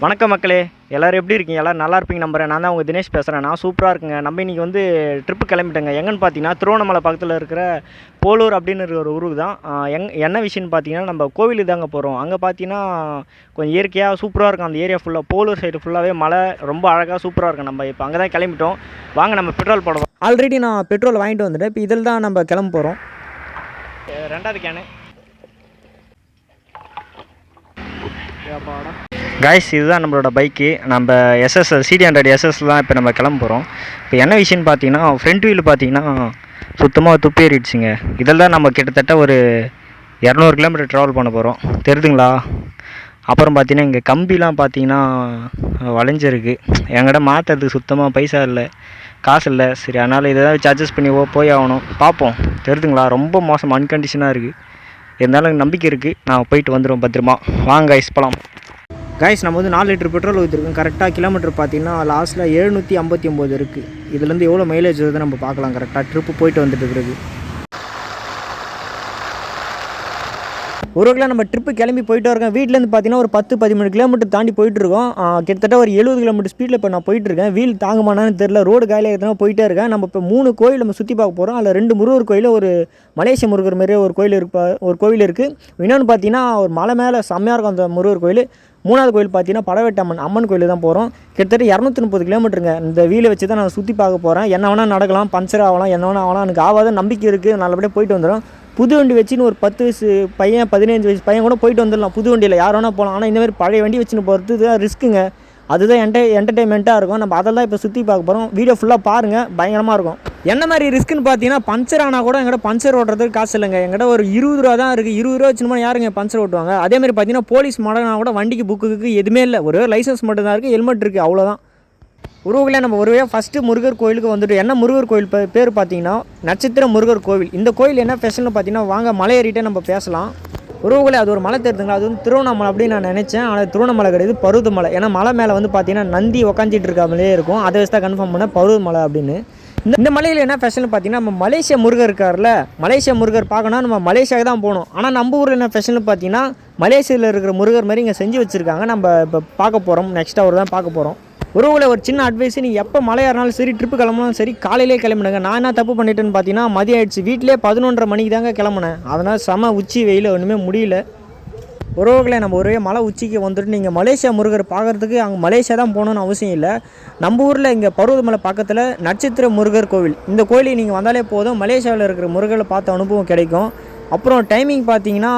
வணக்கம் மக்களே, எல்லோரும் எப்படி இருக்கீங்க? எல்லோரும் நல்லா இருப்பீங்க நம்புறேன். நான் தான் உங்கள் தினேஷ் பேசுகிறேன். நான் சூப்பராக இருக்குங்க. நம்ம இன்றைக்கி வந்து ட்ரிப்பு கிளம்பிட்டேங்க. எங்கன்னு பார்த்தீங்கன்னா, திருவண்ணாமலை பக்கத்தில் இருக்கிற போலூர் அப்படின்னு இருக்கிற ஒரு ஊருக்கு தான். என்ன விஷயம்னு பார்த்தீங்கன்னா, நம்ம கோவிலுக்கு தாங்க போகிறோம். அங்கே பார்த்தீங்கன்னா கொஞ்சம் இயற்கையாக சூப்பராக இருக்கும். அந்த ஏரியா ஃபுல்லாக போலூர் சைடு ஃபுல்லாகவே மலை ரொம்ப அழகாக சூப்பராக இருக்கும். நம்ம இப்போ அங்கே தான் கிளம்பிட்டோம். வாங்க நம்ம பெட்ரோல் போடுவோம். ஆல்ரெடி நான் பெட்ரோல் வாங்கிட்டு வந்துட்டேன். இப்போ இதில் தான் நம்ம கிளம்ப போகிறோம். ரெண்டாவது கேனு காய்ஸ், இதுதான் நம்மளோட பைக்கு. நம்ம CD100 SS தான் இப்போ நம்ம கிளம்ப போகிறோம். இப்போ என்ன விஷயம்னு பார்த்தீங்கன்னா, ஃப்ரண்ட் வீல் பார்த்தீங்கன்னா சுத்தமாக துப்பேறிடுச்சுங்க. இதில் தான் நம்ம கிட்டத்தட்ட ஒரு 200 கிலோமீட்டர் ட்ராவல் பண்ண போகிறோம். தெரியுதுங்களா? அப்புறம் பார்த்தீங்கன்னா இங்கே கம்பிலாம் பார்த்தீங்கன்னா வளைஞ்சிருக்கு. என்கிட்ட மாற்றுறதுக்கு சுத்தமாக பைசா இல்லை, காசு இல்லை. சரி, அதனால் இதை தான் வச்சு அட்ஜஸ்ட் பண்ணி போய் ஆகணும். பார்ப்போம். தெரியுதுங்களா? ரொம்ப மோசம், அன்கண்டிஷனாக இருக்குது. இருந்தாலும் எனக்கு நம்பிக்கை இருக்குது. நான் போயிட்டு வந்துடுவோம் பத்திரமா. வாங்க காய்ஸ் போகலாம். காய்ஸ், நம்ம வந்து 4 லிட்டர் பெட்ரோல் ஊற்றிருக்கோம். கரெக்டாக கிலோமீட்டர் பார்த்தீங்கன்னா லாஸ்ட்டில் 759 இருக்குது. இதுலேருந்து எவ்வளோ மைலேஜ் வருது நம்ம பார்க்கலாம். கரெக்டாக ட்ரிப்பு போயிட்டு வந்துட்டு இருக்கிறது. ஒரு வகையில் நம்ம ட்ரிப்பு கிளம்பி போயிட்டு இருக்கோம். வீட்டிலேருந்து பார்த்தீங்கன்னா ஒரு 10-13 கிலோமீட்டர் தாண்டி போயிட்டுருக்கோம். கிட்டத்தட்ட ஒரு 70 கிலோமீட்டர் ஸ்பீடில் இப்போ நான் போயிட்டுருக்கேன். வீல் தாங்குமானான்னு தெரில, ரோடு காலையில் எத்தனை போயிட்டே இருக்கேன். நம்ம இப்போ 3 கோயில் நம்ம சுற்றி பார்க்க போகிறோம். அதில் 2 முருகர் கோயில், ஒரு மலேசிய முருகர் மாரியே ஒரு கோயில் இருக்குது. இன்னொன்று பார்த்தீங்கன்னா ஒரு மலை மேலே செம்மையாக இருக்கும் அந்த முருகர் கோயில். 3வது கோயில் பார்த்தீங்கன்னா படவேட்டை அம்மன் கோயில் தான் போகிறோம். கிட்டத்தட்ட 230 கிலோமீட்டருங்க. இந்த வீலை வச்சு தான் நான் சுற்றி பார்க்க போகிறேன். என்ன வேணால் நடக்கலாம், பஞ்சர் ஆகலாம், என்ன வேணால் ஆகலாம். எனக்கு ஆகாத நம்பிக்கை இருக்குது. நல்லபடியாக போயிட்டு வந்துடும். புது வண்டி வச்சுன்னு ஒரு 10 வயசு பையன், 15 வயசு பையன் கூட போயிட்டு வந்துடலாம். புது வண்டியில் யார் வேணால் போகலாம். ஆனால் இந்தமாதிரி பழைய வண்டி வச்சுன்னு போகிறது தான் ரிஸ்க்குங்க. அதுதான் என்டர்டெயின்மெண்ட்டாக இருக்கும். நம்ம அதெல்லாம் இப்போ சுற்றி பார்க்க போகிறோம். வீடியோ ஃபுல்லாக பாருங்கள், பயங்கரமாக இருக்கும். என்ன மாதிரி ரிஸ்க்குன்னு பார்த்தீங்கன்னா, பஞ்சர் ஆனால் கூட எங்கிட்ட பஞ்சர் ஓட்டுறதுக்கு காசு இல்லைங்க. எங்கிட்ட ஒரு 20 ரூபா தான் இருக்குது. 20 ரூபா வச்சுன்னு யாருங்க பஞ்சர் ஓட்டுவாங்க? அதேமாதிரி பார்த்தீங்கன்னா போலீஸ் மாடனா கூட வண்டிக்கு புக்குக்கு எதுவுமே இல்லை. ஒரு லைசன்ஸ் மட்டும் தான் இருக்குது, ஹெல்மெட் இருக்குது, அவ்வளோதான். உருவங்களே நம்ம ஒருவே ஃபஸ்ட்டு முருகர் கோயிலுக்கு வந்துட்டு, என்ன முருகர் கோயில் பேர் பார்த்தீங்கன்னா நட்சத்திர முருகர் கோவில். இந்த கோயில் என்ன ஸ்பெஷல்னு பார்த்தீங்கன்னா, வாங்க மலை ஏறிட்டே நம்ம பேசலாம். உருவங்களே அது ஒரு மலை தெரியுதுங்களா? அது வந்து திருவண்ணாமலை அப்படின்னு நான் நினச்சேன். ஆனால் திருவண்ணாமலை கிடையாது, பருவதமலை. ஏன்னா மலை மேலே வந்து பார்த்தீங்கன்னா நந்தி உக்காஞ்சிட்டு இருக்காமலே இருக்கும். அதை வச்சு தான் கன்ஃபார்ம் பண்ண பருவதமலை அப்படின்னு. இந்த மலையில் என்ன ஸ்பெஷல்னு பார்த்தீங்கன்னா, நம்ம மலேசியா முருகர் இருக்கார்ல, மலேசியா முருகர் பார்க்கணும் நம்ம மலேசியாவுக்கு தான் போகணும். ஆனால் நம்ம ஊரில் என்ன ஸ்பெஷல்னு பார்த்தீங்கன்னா, மலேசியாவில் இருக்கிற முருகர் மாதிரி இங்கே செஞ்சு வச்சுருக்காங்க. நம்ம இப்போ பார்க்க போகிறோம். நெக்ஸ்ட் அவர் தான் பார்க்க போகிறோம். ஒரு சின்ன அட்வைஸ், நீங்கள் எப்போ மலை ஏறினாலும் சரி, ட்ரிப்பு கிளம்புனாலும் சரி, காலையிலே கிளம்புனுங்க. நான் என்ன தப்பு பண்ணிட்டேன்னு பார்த்தீங்கன்னா, மதியம் ஆயிடுச்சு. வீட்டிலே 11:30 மணிக்கு தாங்க கிளம்புனேன். அதனால் செம உச்சி வெயில், ஒன்றுமே முடியல. உறவுகளை நம்ம ஒரே மலை உச்சிக்கு வந்துட்டு, நீங்கள் மலேசியா முருகர் பார்க்குறதுக்கு அங்கே மலேசியா தான் போகணுன்னு அவசியம் இல்லை. நம்ம ஊரில் இங்கே பருவதமலை பக்கத்தில் நட்சத்திர முருகர் கோவில். இந்த கோயிலுக்கு நீங்கள் வந்தாலே போதும், மலேசியாவில் இருக்கிற முருகரை பார்த்த அனுபவம் கிடைக்கும். அப்புறம் டைமிங் பார்த்தீங்கன்னா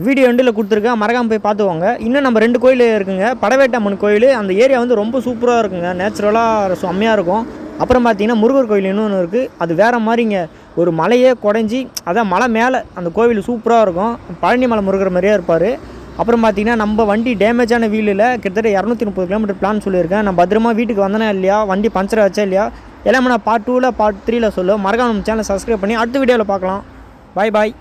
வீடியோ எண்டில் கொடுத்துருக்கேன், மறக்காமல் போய் பார்த்துவாங்க. இன்னும் நம்ம 2 கோயில் இருக்குங்க. படவேட்டை அம்மன் கோயில், அந்த ஏரியா வந்து ரொம்ப சூப்பராக இருக்குங்க, நேச்சுரலாக செம்மையாக இருக்கும். அப்புறம் பார்த்தீங்கன்னா முருகர் கோயில் இன்னொன்று இருக்குது. அது வேறு மாதிரிங்க, ஒரு மலையே குறைஞ்சி, அதான் மலை மேலே அந்த கோவில் சூப்பராக இருக்கும். பழனி மலை முருகர் மாதிரியே இருப்பார். அப்புறம் பார்த்தீங்கன்னா நம்ம வண்டி டேமேஜான வீலில் கிட்டத்தட்ட 230 கிலோமீட்டர் பிளான் சொல்லியிருக்கேன். நான் பத்திரமா வீட்டுக்கு வந்தேனா இல்லையா, வண்டி பஞ்சர் ஆச்சா இல்லையா, எல்லாமே நான் பார்ட் 2ல் பார்ட் 3ல் சொல்லுவேன். மறக்காம நம்ம சேனலை சப்ஸ்கிரைப் பண்ணி அடுத்த வீடியோவில் பார்க்கலாம். பாய் பாய்.